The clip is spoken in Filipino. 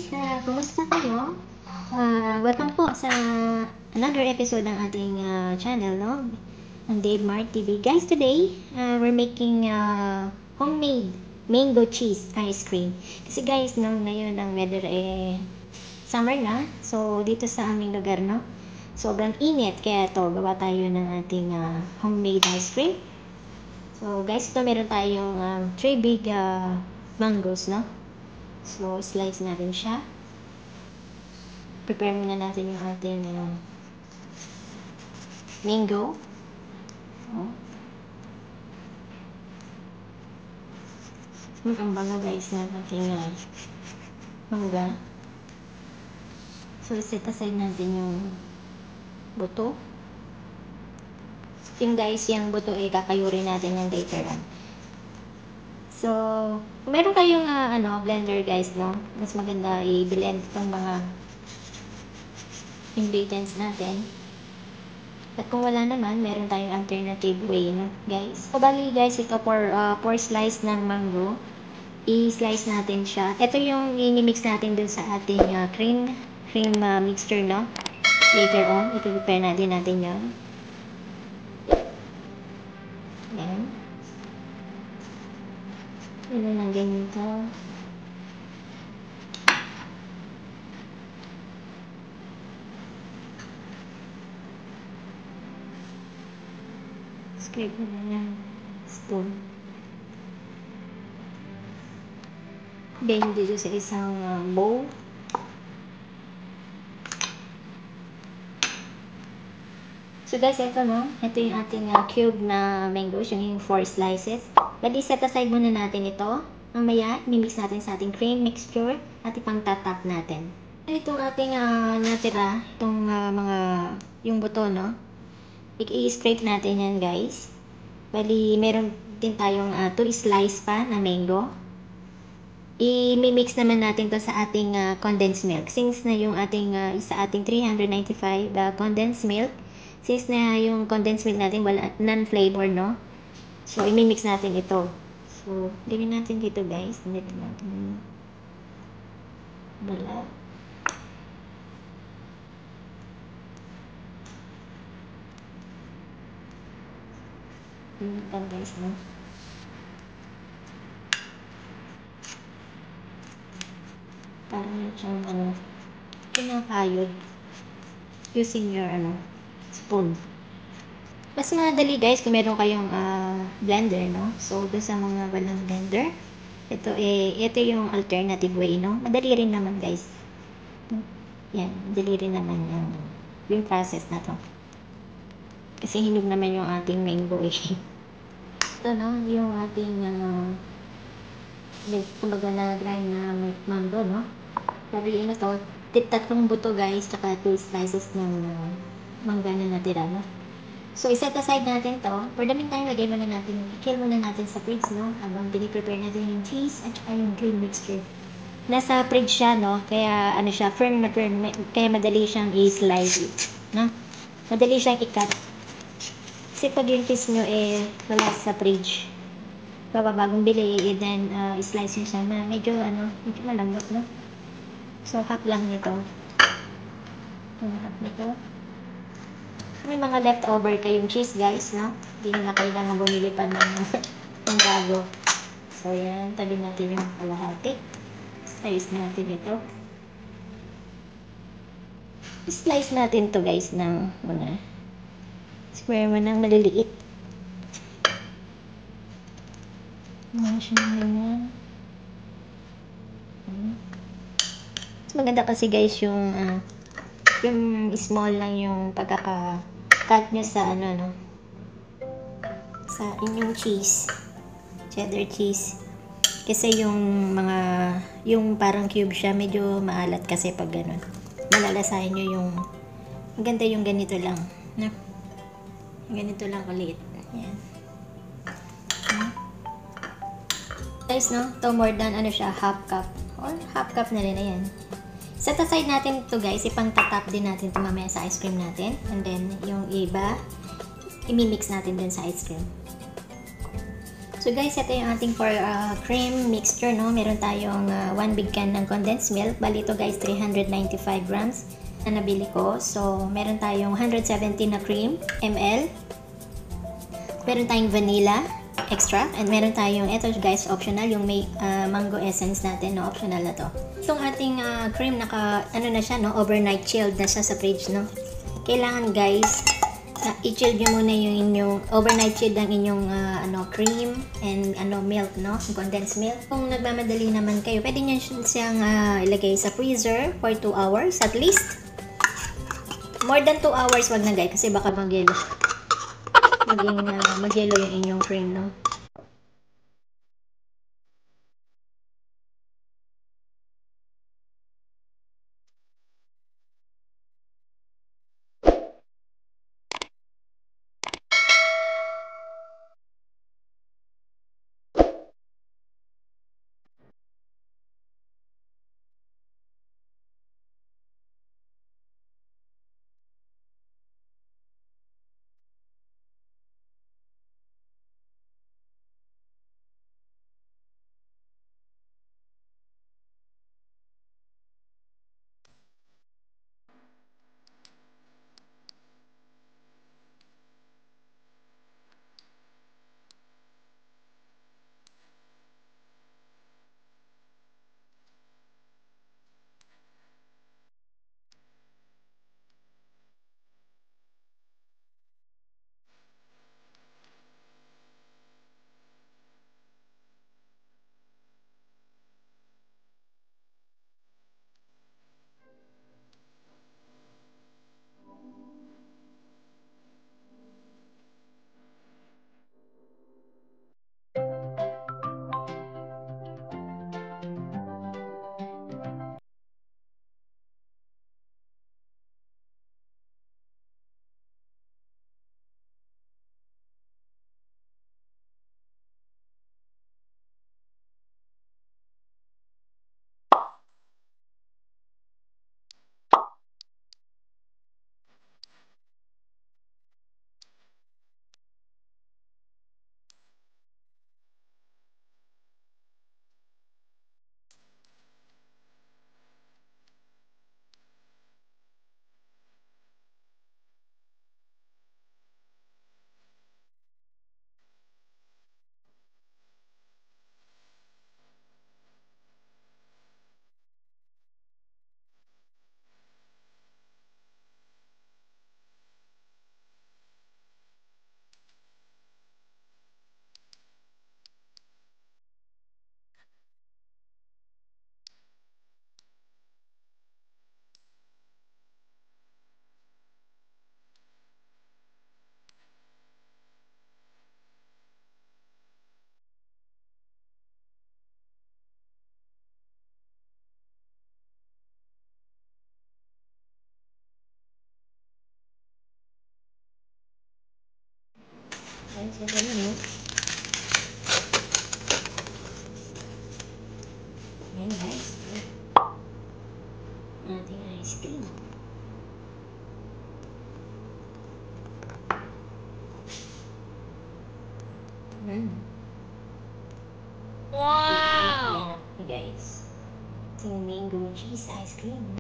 Kumusta kayo? Welcome po sa another episode ng ating channel, no? Ang Dave Mart TV. Guys, today, we're making homemade mango cheese ice cream. Kasi guys, no, ngayon ang weather summer na. So, dito sa aming lugar, no? Sobrang init. Kaya to gawa tayo ng ating homemade ice cream. So, guys, ito meron tayong 3 big mangoes, no? So, slice natin siya. Prepare muna natin yung ating mango. Oh. Ang baga guys na ating mangga. So, set aside natin yung buto. Yung guys, yung buto kakayurin natin yung later on. So, kung meron kayong blender guys, no? Mas maganda i-blend itong mga ingredients natin. At kung wala naman, meron tayong alternative way, no, guys. So, bali guys, ito for slice ng mango. I-slice natin siya. Ito yung i-mix natin dun sa ating cream mixture, no? Later on, i-prepare natin yan. Ayan. Yan lang ganito. Scrape na yan. Spoon. Then, dito sa isang bowl. So guys, ito no. Ito yung ating cube na mangoes, yung 4 slices. Bali, set aside muna natin ito. Mamaya, mimix natin sa ating cream mixture at ipang-tatap natin. Itong ating natira, itong yung buto, no? I-scrape natin yan guys. Bali, meron din tayong 2 slice pa na mango. I-mix naman natin to sa ating condensed milk. Since na yung ating sa ating 395 condensed milk, since na yung condensed milk natin wala non-flavor, no? So i-mix natin ito. So gawin natin dito guys. Dito natin bala. Ito guys, no? Parang siyang kinakayod using your spoon. Mas madali guys kung meron kayong blender, no? So, doon sa mga walang blender, ito yung alternative way, no? Madali rin naman guys. Yan, madali rin naman yung process na to. Kasi hinog naman yung ating mango Ito, no? Yung ating kumbaga na grind na mango, no? Sabi yun na to, tatlong buto guys, tsaka 2 slices ng mangga na natira, no? So, iset aside natin to. For the meantime, lagay muna natin, i-kill muna natin sa fridge, no? Habang piniprepare natin yung cheese at saka yung cream mixture. Nasa fridge siya, no? Kaya, siya, firm na firm. Kaya madali siyang i-slice, no? Madali siyang i-cut. Kasi pag yung cheese nyo, wala sa fridge. Bagong bili, then, i-slice nyo siya na medyo malambot, no? So, half lang nito. Half nito. May mga leftover kayong cheese guys, no? Hindi na kailangan bumili pa ng bago. So yan, tabi natin yung kalahati. Slice natin ito. Slice natin to guys ng mga square mo ng maliliit. Mga siya ganyan. Mas maganda kasi guys yung small lang yung pagkaka-cut nyo sa no? Sa inyong cheese. Cheddar cheese. Kasi yung parang cube siya, medyo maalat kasi pag ganun. Malalasahin nyo yung maganda yung ganito lang. No? Ganito lang ulit. Yan. Guys, no? To more than siya, half cup. Or half cup na rin, ayan. Set aside natin ito guys, ipang-tatap din natin ito mamaya sa ice cream natin. And then, yung iba, imimix natin din sa ice cream. So guys, ito yung ating for cream mixture, no? Meron tayong 1 big can ng condensed milk. Bali ito guys, 395 grams na nabili ko. So, meron tayong 170 na cream ml. Meron tayong vanilla extract. And meron tayong, ito guys, optional, yung may mango essence natin, no? Optional na to. Itong ating cream, ano na siya, no? Overnight chilled na siya sa fridge, no? Kailangan guys, i-chill nyo muna yung inyong overnight chilled ang inyong cream and milk, no? Condensed milk. Kung nagmamadali naman kayo, pwede nyo siyang ilagay sa freezer for 2 hours at least. More than 2 hours wag na guys kasi baka mag-yelo. Mag-yelo yung inyong cream, no? Ayan siya ganun, no? Ayan guys. Ating ice cream. Wow! Ayan, guys. Yung mango cheese ice cream.